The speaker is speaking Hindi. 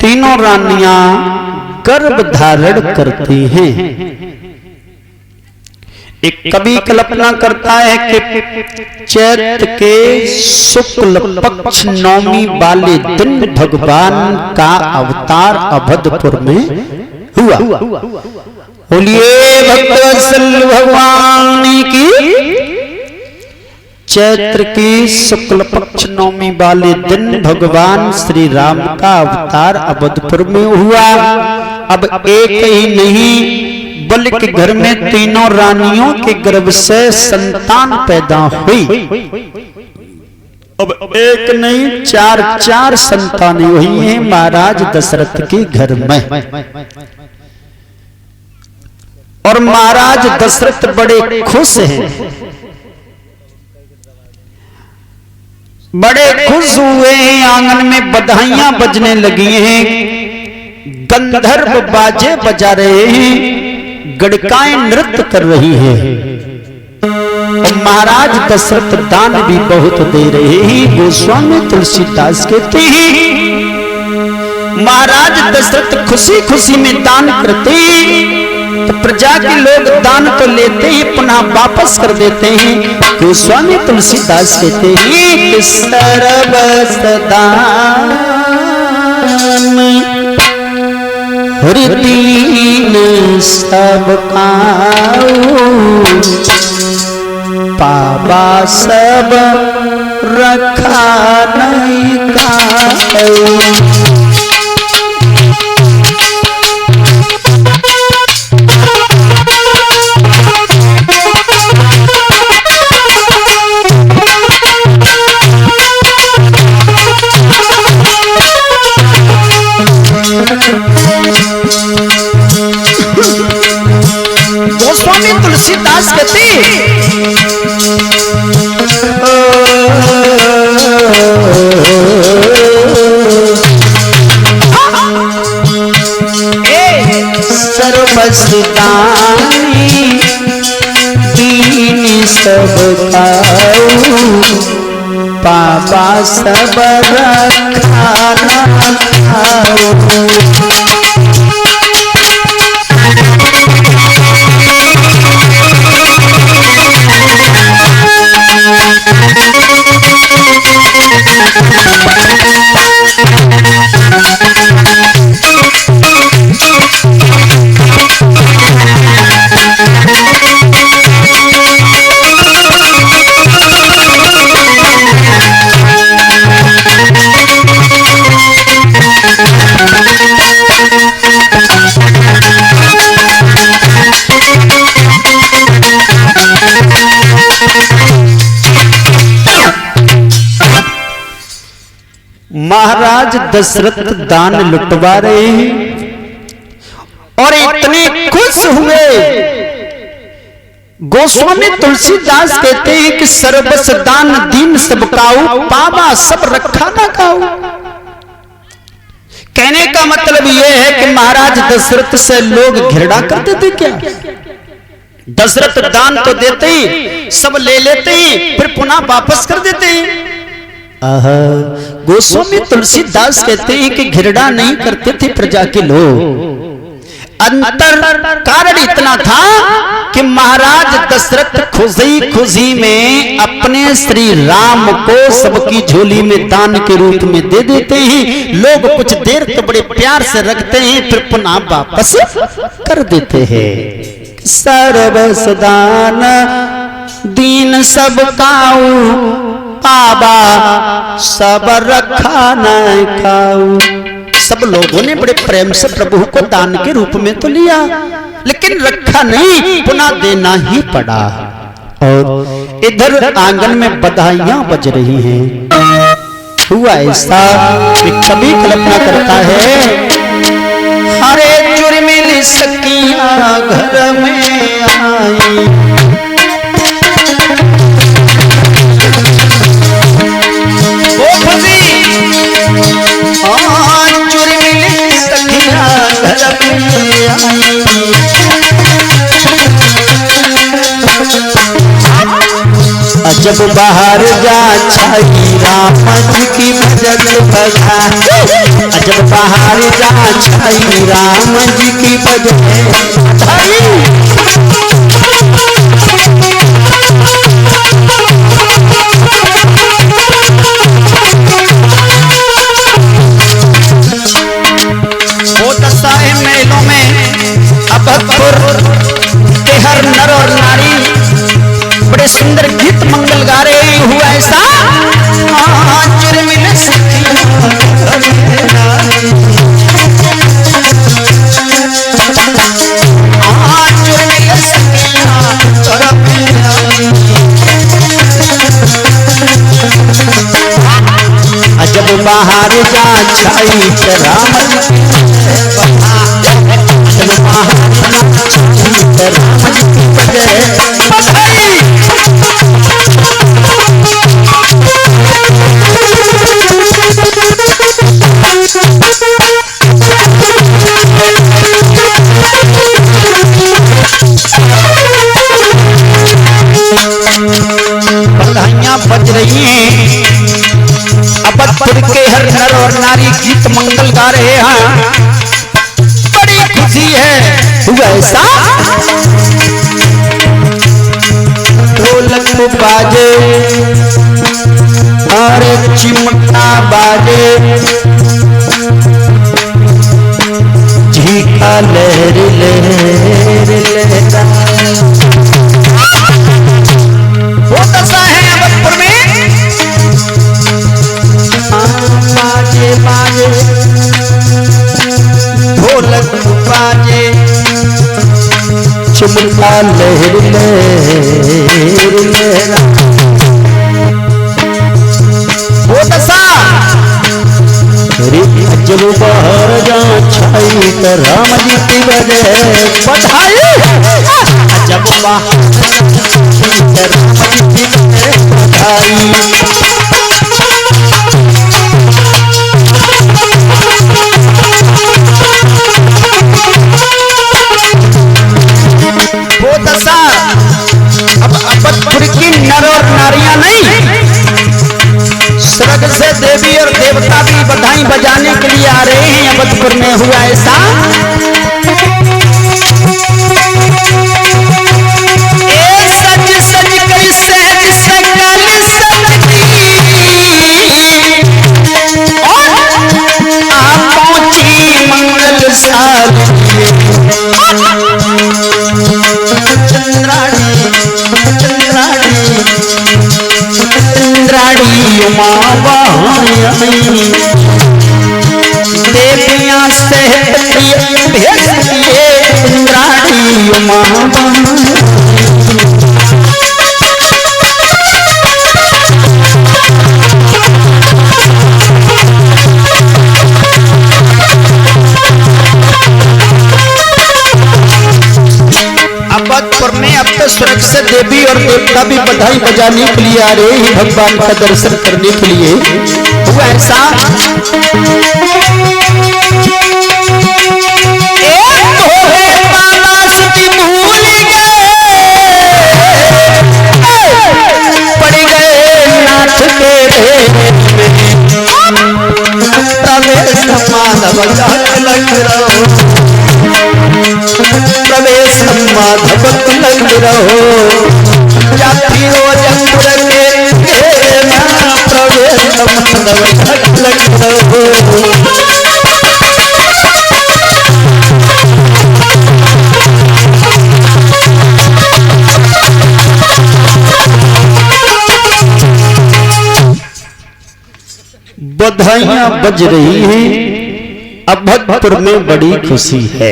तीनों रानियां गर्भ धारण करती हैं। एक कवि कल्पना करता है कि चैत्र के शुक्ल पक्ष नवमी वाले दिन भगवान का अवतार अवधपुर में हुआ। बोलिए भक्तवत्सल भगवान की। चैत्र की शुक्ल पक्ष नवमी वाले दिन भगवान श्री राम का अवतार अवधपुर में हुआ। अब एक ही नहीं बल्कि घर में तीनों रानियों के गर्भ से संतान पैदा हुई। अब एक नहीं चार संतानें हुई हैं महाराज दशरथ के घर में। और महाराज दशरथ बड़े खुश हैं, बड़े खुश हुए हैं। आंगन में बधाइयां बजने लगी हैं, गंधर्व बाजे बजा रहे हैं, गड़काएं नृत्य कर रही है। और महाराज दशरथ दान भी बहुत दे रहे हैं। गोस्वामी तुलसीदास कहते हैं महाराज दशरथ खुशी खुशी में दान करते हैं तो प्रजा के लोग दान तो लेते हैं पुनः वापस कर देते हैं। गोस्वामी तुलसीदास कहते हैं सर्वसदान हृदीन सब पापा सब रखा नहीं का। गोस्वामी तुलसीदास कहते सर्वसदानी दीन सब पापा सब रखाना महाराज दशरथ दान लुटवा रहे हैं और इतने खुश हुए। गोस्वामी तुलसीदास कहते हैं कि सर्वस दान दीन सब काऊ पावा सब रखा ना काऊ। कहने का मतलब यह है कि महाराज दशरथ से लोग घृणा करते थे क्या? दशरथ दान तो देते ही सब ले लेते ही फिर पुनः वापस कर देते हैं। गोस्वामी तुलसीदास कहते हैं कि घृणा नहीं करते थे प्रजा के लोग। अंतर कारण इतना था कि महाराज दशरथ खुशी खुशी में अपने श्री राम को सबकी झोली में दान के रूप में दे देते हैं। लोग कुछ देर तो बड़े प्यार से रखते हैं फिर पुनः वापस कर देते हैं। सर्वसदान दीन सब काऊ पाबा सब रखा न खाऊ। सब लोगों ने बड़े प्रेम से प्रभु को दान के रूप में तो लिया लेकिन रखा नहीं, पुनः देना ही पड़ा। और इधर आंगन में बधाइयां बज रही हैं। हुआ ऐसा कभी कल्पना करता है हरे चुरमिल सखियां घर में आई। जब बाहर जा छाई राम जी की भजन बजाए, जब बाहर जा छाई राम जी की भजन बजाई। वो दशा है मेलों में अभक्तपुर के हर नर और नारी बड़े सुंदर गीत मंगल गा रहे हैं। हुआ ऐसा चिरमिल जब बाहर जा छाई राम जब बाहर राम जी की बजाए बधाइयां बज रही हैं। अवधपुर के हर नर और नारी गीत मंगल गा रहे हैं। बड़ी खुशी है। हुआ ऐसा ढोलक बाजे और चिमटा बाजे, झीका लहर लहर लहरा। वो दशा है अवधपुर में बाजे बाजे ढोलक बाजे चिमटा लहर लहर लहरा। वो दशा जब बाहर जा छाई तो राम जी की बजाए बधाई। जब बाहर राम जी की बधाई। वो दशा अब अवधपुर की नर और नारियां नहीं, स्वर्ग से देवी और देवता भी बधाई बजाने के लिए आ रहे हैं अवधपुर में। हुआ ऐसा सज सज कर सहज सकल सजती और आप पहुंची मंगल सारी। चंद्राणी उमा देवियां सहित भेज दिए चंद्राणी उमा। अवधपुर में अब तो स्वर्ग से देवी और देवता भी बधाई बजाने के लिए आ रहे हैं भगवान का दर्शन करने के लिए। हुआ ऐसा पड़ गए नाथ के प्रवेश माधव लग रहो, प्रवेश माधव लग रहो। जाति रोज के प्रवेश माधव लग रहो। बधाइयां बज रही हैं। अवधपुर में बड़ी खुशी है।